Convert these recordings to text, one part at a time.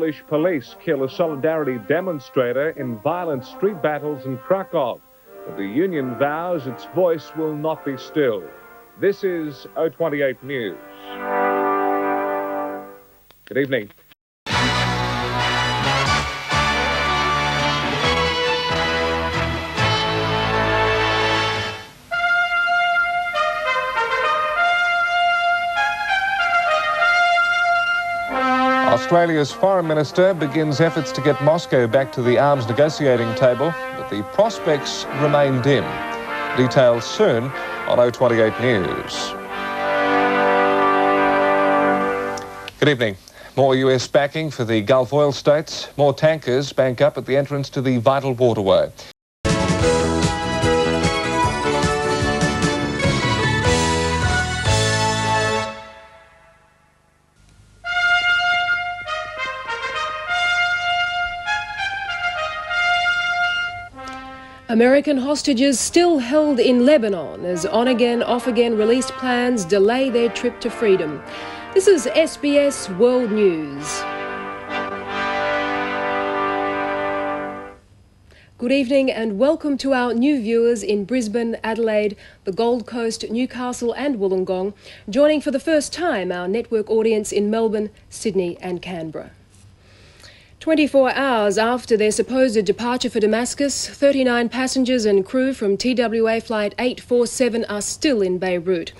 Polish police kill a solidarity demonstrator in violent street battles in Krakow. But the union vows its voice will not be stilled. This is O28 News. Good evening. Australia's Foreign Minister begins efforts to get Moscow back to the arms negotiating table, but the prospects remain dim. Details soon on O28 News. Good evening. More US backing for the Gulf oil states. More tankers bank up at the entrance to the vital waterway. American hostages still held in Lebanon as on-again, off-again released plans delay their trip to freedom. This is SBS World News. Good evening and welcome to our new viewers in Brisbane, Adelaide, the Gold Coast, Newcastle and Wollongong, joining for the first time our network audience in Melbourne, Sydney and Canberra. 24 hours after their supposed departure for Damascus, 39 passengers and crew from TWA Flight 847 are still in Beirut.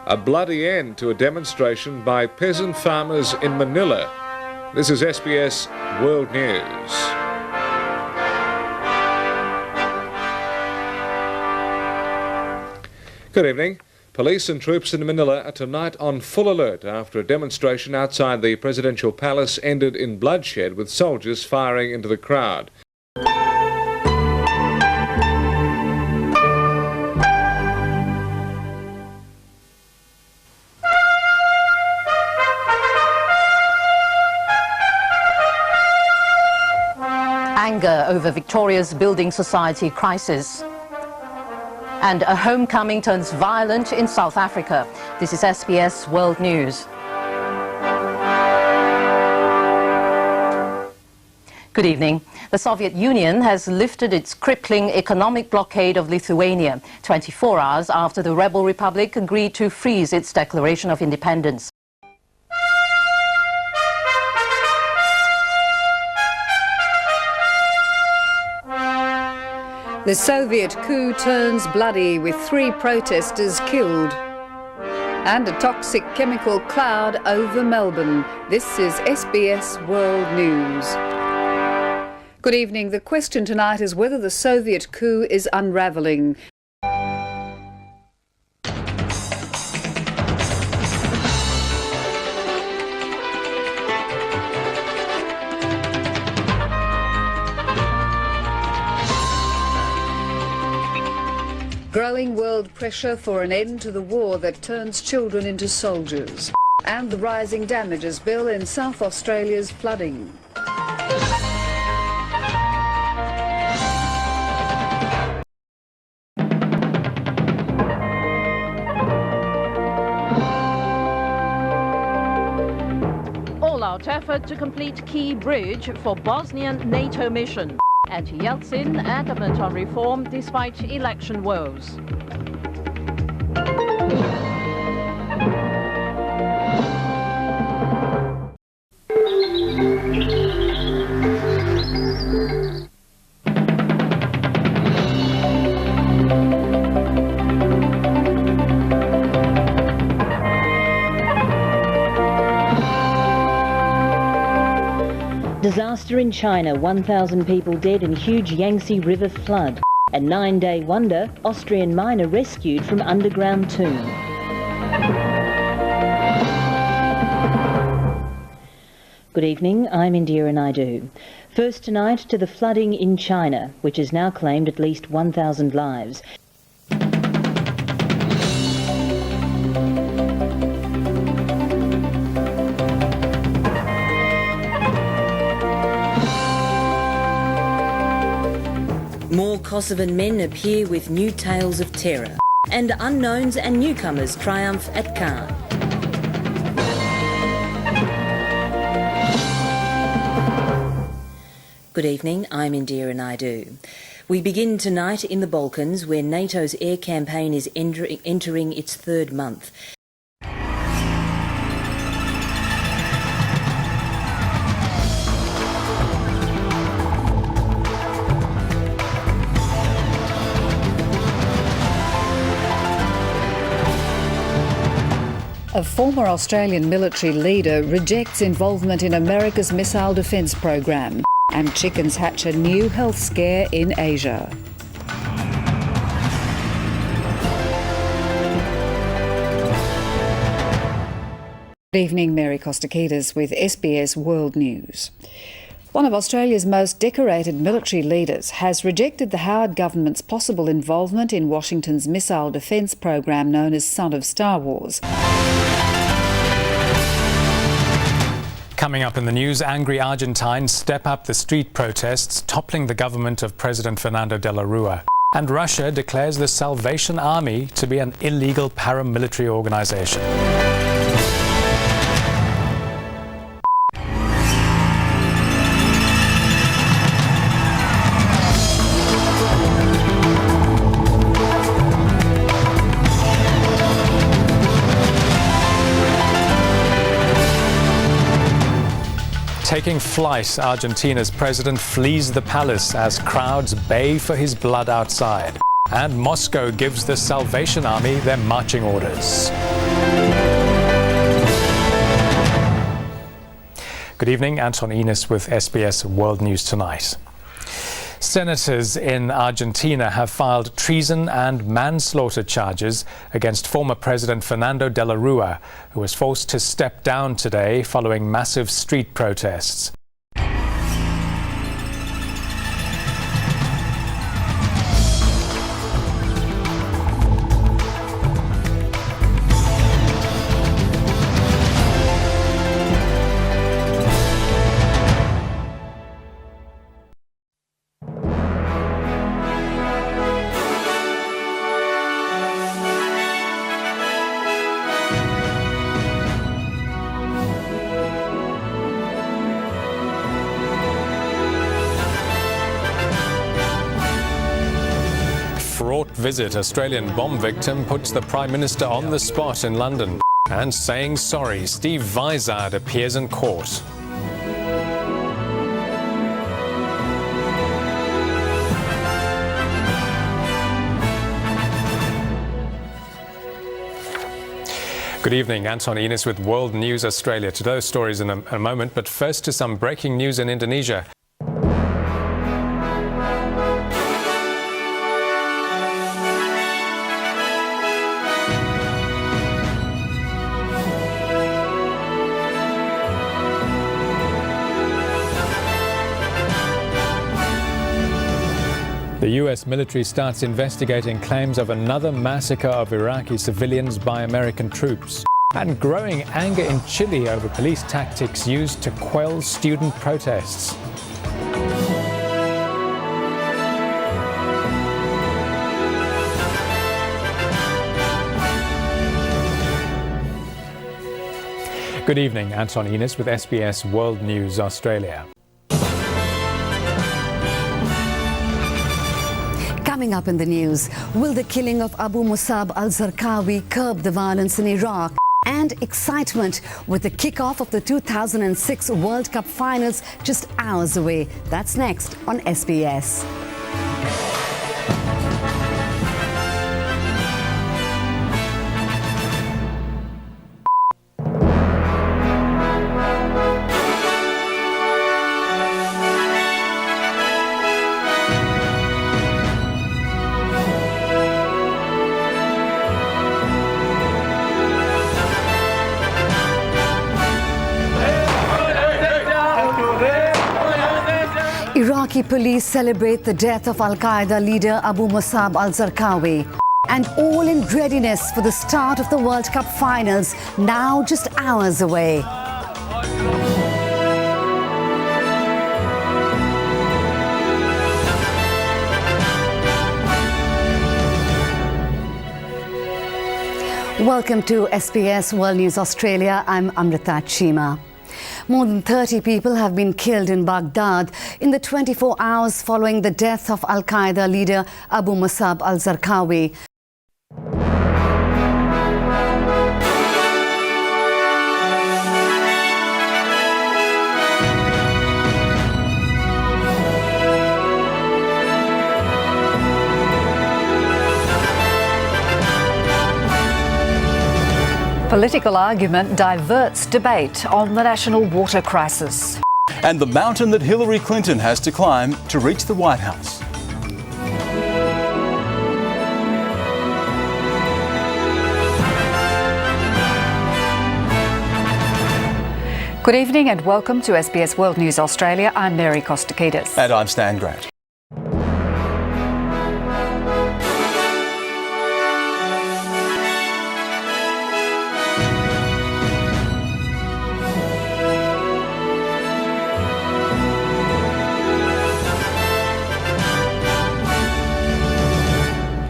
A bloody end to a demonstration by peasant farmers in Manila. This is SBS World News. Good evening. Police and troops in Manila are tonight on full alert after a demonstration outside the presidential palace ended in bloodshed with soldiers firing into the crowd. Anger over Victoria's building society crisis. And a homecoming turns violent in South Africa. This is SBS World News. Good evening. The Soviet Union has lifted its crippling economic blockade of Lithuania 24 hours after the rebel republic agreed to freeze its declaration of independence. The Soviet coup turns bloody with 3 protesters killed. And a toxic chemical cloud over Melbourne. This is SBS World News. Good evening. The question tonight is whether the Soviet coup is unravelling. Growing world pressure for an end to the war that turns children into soldiers. And the rising damages bill in South Australia's flooding. All-out effort to complete key bridge for Bosnian NATO mission. Anti-Yeltsin adamant on reform despite election woes. Disaster in China, 1,000 people dead in huge Yangtze River flood. A 9-day wonder, Austrian miner rescued from underground tomb. Good evening, I'm Indira Naidu. First tonight to the flooding in China, which has now claimed at least 1,000 lives. More Kosovan men appear with new tales of terror. And unknowns and newcomers triumph at Cannes. Good evening, I'm Indira Naidu. We begin tonight in the Balkans, where NATO's air campaign is entering its third month. A former Australian military leader rejects involvement in America's missile defence program, and chickens hatch a new health scare in Asia. Good evening, Mary Kostakidis with SBS World News. One of Australia's most decorated military leaders has rejected the Howard government's possible involvement in Washington's missile defence program known as Son of Star Wars. Coming up in the news, angry Argentines step up the street protests, toppling the government of President Fernando de la Rúa. And Russia declares the Salvation Army to be an illegal paramilitary organisation. Taking flight, Argentina's president flees the palace as crowds bay for his blood outside. And Moscow gives the Salvation Army their marching orders. Good evening, Anton Enos with SBS World News Tonight. Senators in Argentina have filed treason and manslaughter charges against former President Fernando de la Rúa, who was forced to step down today following massive street protests. Fraught visit. Australian bomb victim puts the Prime Minister on the spot in London. And saying sorry, Steve Vizard appears in court. Good evening, Anton Enos with World News Australia. To those stories in a moment, but first to some breaking news in Indonesia. The US military starts investigating claims of another massacre of Iraqi civilians by American troops. And growing anger in Chile over police tactics used to quell student protests. Good evening, Anton Enos with SBS World News Australia. Coming up in the news, will the killing of Abu Musab al-Zarqawi curb the violence in Iraq? And excitement with the kickoff of the 2006 World Cup finals just hours away. That's next on SBS. Iraqi police celebrate the death of Al-Qaeda leader Abu Musab al-Zarqawi. And all in readiness for the start of the World Cup finals, now just hours away. Welcome to SBS World News Australia. I'm Amrita Chima. More than 30 people have been killed in Baghdad in the 24 hours following the death of Al-Qaeda leader Abu Musab al-Zarqawi. Political argument diverts debate on the national water crisis. And the mountain that Hillary Clinton has to climb to reach the White House. Good evening and welcome to SBS World News Australia. I'm Mary Kostakidis. And I'm Stan Grant.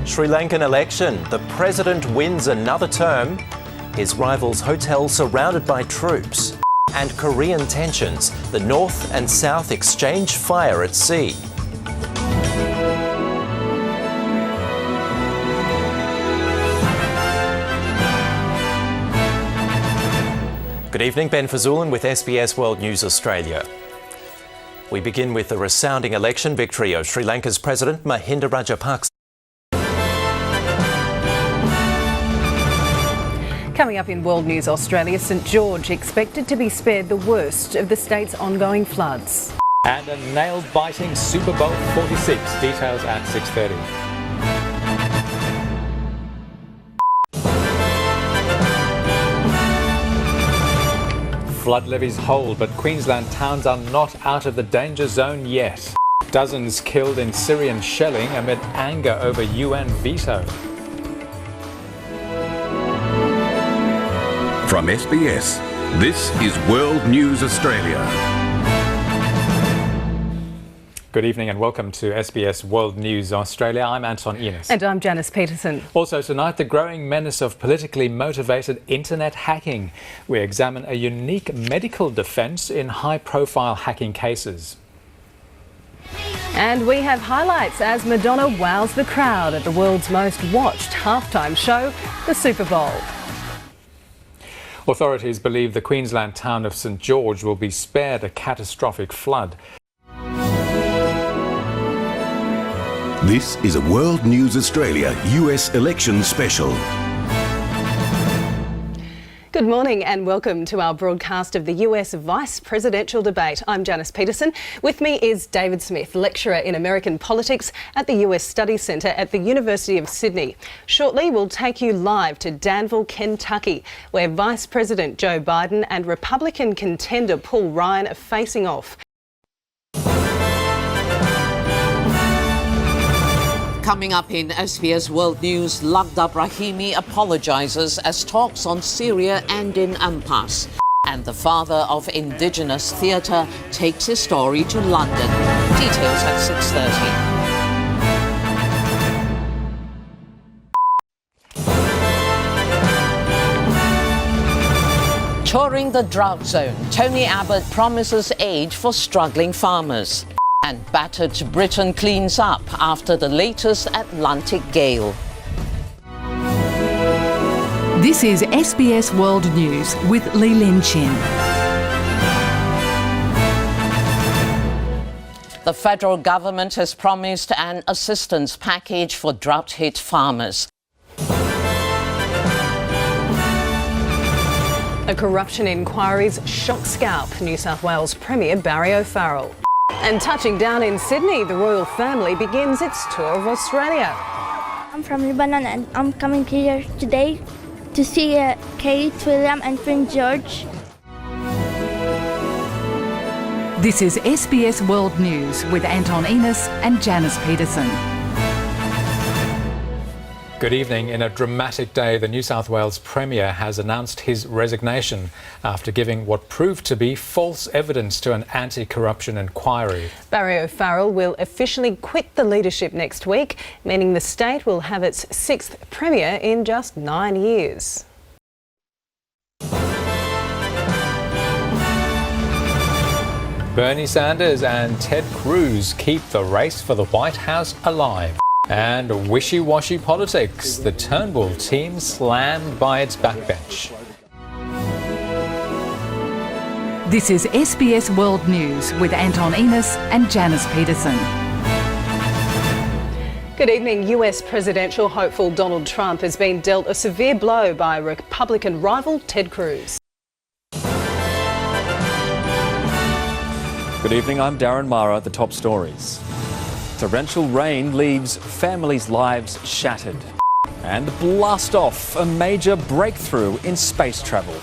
Sri Lankan election. The president wins another term. His rival's hotel surrounded by troops. And Korean tensions. The North and South exchange fire at sea. Good evening, Ben Fazulin with SBS World News Australia. We begin with the resounding election victory of Sri Lanka's President Mahinda Rajapaksa. Coming up in World News Australia, St George expected to be spared the worst of the state's ongoing floods. And a nail-biting Super Bowl 46. Details at 6:30. Flood levies hold, but Queensland towns are not out of the danger zone yet. Dozens killed in Syrian shelling amid anger over UN veto. From SBS, this is World News Australia. Good evening and welcome to SBS World News Australia. I'm Anton Enos. And I'm Janice Peterson. Also tonight, the growing menace of politically motivated internet hacking. We examine a unique medical defence in high-profile hacking cases. And we have highlights as Madonna wows the crowd at the world's most watched halftime show, the Super Bowl. Authorities believe the Queensland town of St George will be spared a catastrophic flood. This is a World News Australia US election special. Good morning and welcome to our broadcast of the US vice presidential debate. I'm Janice Peterson. With me is David Smith, lecturer in American politics at the US Studies Centre at the University of Sydney. Shortly, we'll take you live to Danville, Kentucky, where Vice President Joe Biden and Republican contender Paul Ryan are facing off. Coming up in SBS World News, Lagda Brahimi apologises as talks on Syria end in impasse. And the father of Indigenous theatre takes his story to London. Details at 6:30. Touring the drought zone, Tony Abbott promises aid for struggling farmers. And battered Britain cleans up after the latest Atlantic gale. This is SBS World News with Lee Lin Chin. The federal government has promised an assistance package for drought-hit farmers. A corruption inquiry's shock scalp New South Wales Premier Barry O'Farrell. And touching down in Sydney, the royal family begins its tour of Australia. I'm from Lebanon and I'm coming here today to see Kate, William and Prince George. This is SBS World News with Anton Enos and Janice Peterson. Good evening. In a dramatic day, the New South Wales Premier has announced his resignation after giving what proved to be false evidence to an anti-corruption inquiry. Barry O'Farrell will officially quit the leadership next week, meaning the state will have its sixth Premier in just 9 years. Bernie Sanders and Ted Cruz keep the race for the White House alive. And wishy-washy politics, the Turnbull team slammed by its backbench. This is SBS World News with Anton Enos and Janice Peterson. Good evening. US presidential hopeful Donald Trump has been dealt a severe blow by Republican rival Ted Cruz. Good evening, I'm Darren Mara at the top stories. Torrential rain leaves families' lives shattered. And blast off, a major breakthrough in space travel.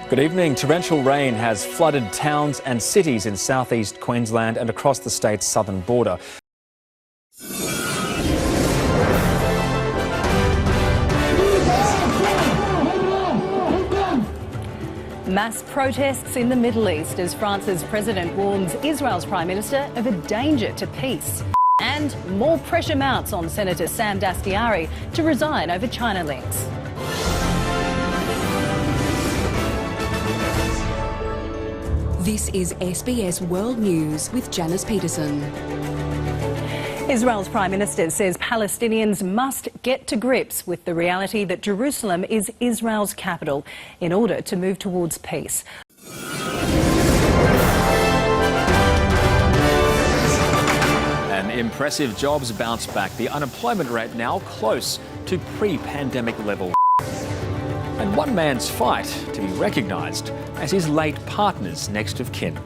Good evening. Torrential rain has flooded towns and cities in southeast Queensland and across the state's southern border. Mass protests in the Middle East as France's president warns Israel's Prime Minister of a danger to peace. And more pressure mounts on Senator Sam Dastyari to resign over China links. This is SBS World News with Janice Peterson. Israel's Prime Minister says Palestinians must get to grips with the reality that Jerusalem is Israel's capital in order to move towards peace. An impressive jobs bounce back. The unemployment rate now close to pre-pandemic level. And one man's fight to be recognised as his late partner's next of kin.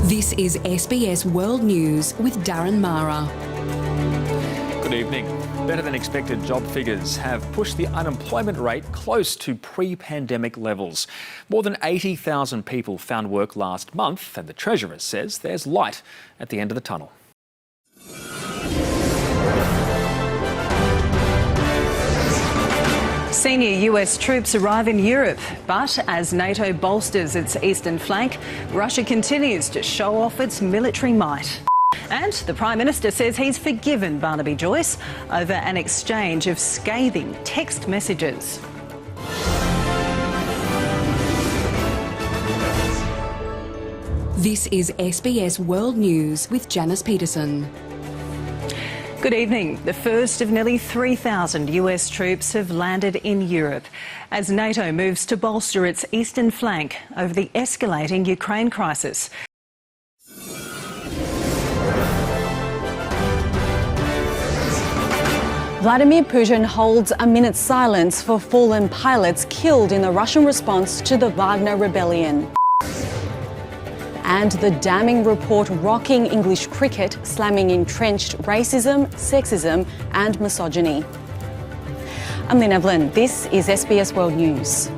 This is SBS World News with Darren Mara. Good evening. Better than expected job figures have pushed the unemployment rate close to pre-pandemic levels. More than 80,000 people found work last month, and the Treasurer says there's light at the end of the tunnel. Senior US troops arrive in Europe, but as NATO bolsters its eastern flank, Russia continues to show off its military might. And the Prime Minister says he's forgiven Barnaby Joyce over an exchange of scathing text messages. This is SBS World News with Janice Peterson. Good evening. The first of nearly 3,000 US troops have landed in Europe as NATO moves to bolster its eastern flank over the escalating Ukraine crisis. Vladimir Putin holds a minute's silence for fallen pilots killed in the Russian response to the Wagner rebellion. And the damning report rocking English cricket, slamming entrenched racism, sexism and misogyny. I'm Lynn Evelyn. This is SBS World News.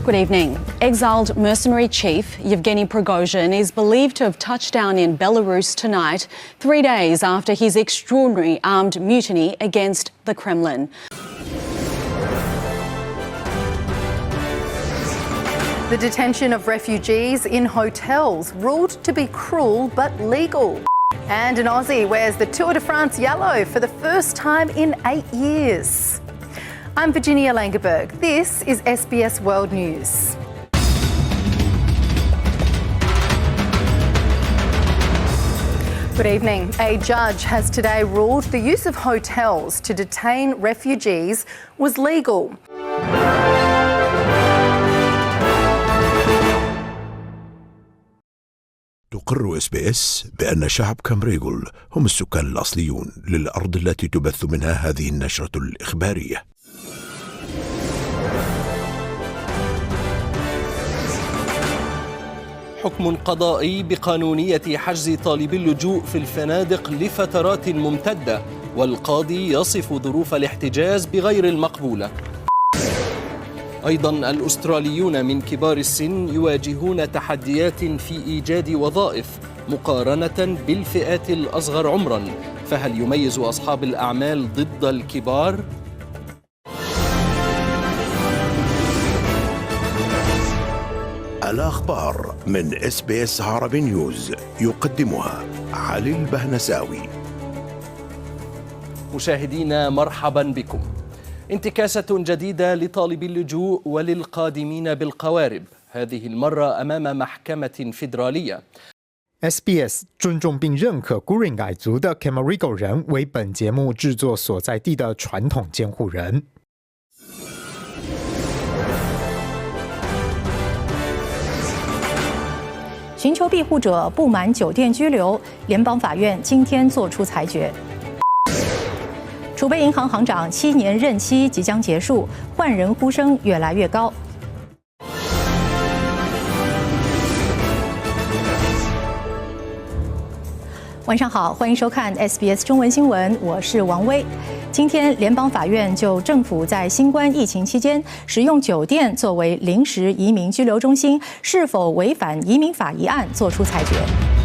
Good evening. Exiled mercenary chief Yevgeny Prigozhin is believed to have touched down in Belarus tonight, 3 days after his extraordinary armed mutiny against the Kremlin. The detention of refugees in hotels ruled to be cruel but legal. And an Aussie wears the Tour de France yellow for the first time in 8 years. I'm Virginia Langerberg. This is SBS World News. Good evening. A judge has today ruled the use of hotels to detain refugees was legal. تقر SBS بأن شعب كامريغول هم السكان الأصليون للأرض التي تبث منها هذه النشرة الإخبارية. حكم قضائي بقانونية حجز طالبي اللجوء في الفنادق لفترات ممتدة، والقاضي يصف ظروف الاحتجاز بغير المقبولة. أيضا الأستراليون من كبار السن يواجهون تحديات في إيجاد وظائف مقارنة بالفئات الأصغر عمرا، فهل يميز أصحاب الأعمال ضد الكبار؟ الأخبار من SBS عربي نيوز يقدمها علي البهنساوي. مشاهدينا مرحبا بكم. انتكاسة جديدة لطالبي اللجوء وللقادمين بالقوارب، هذه المرة أمام محكمة فيدرالية. SBS 尊重并认可古林改族的 Camarigo 人为本节目制作所在地的传统监护人。寻求庇护者不满酒店拘留，联邦法院今天作出裁决。储备银行行长7年任期即将结束，换人呼声越来越高。晚上好，欢迎收看 SBS 中文新闻，我是王威。今天，联邦法院就政府在新冠疫情期间使用酒店作为临时移民拘留中心是否违反移民法一案作出裁决。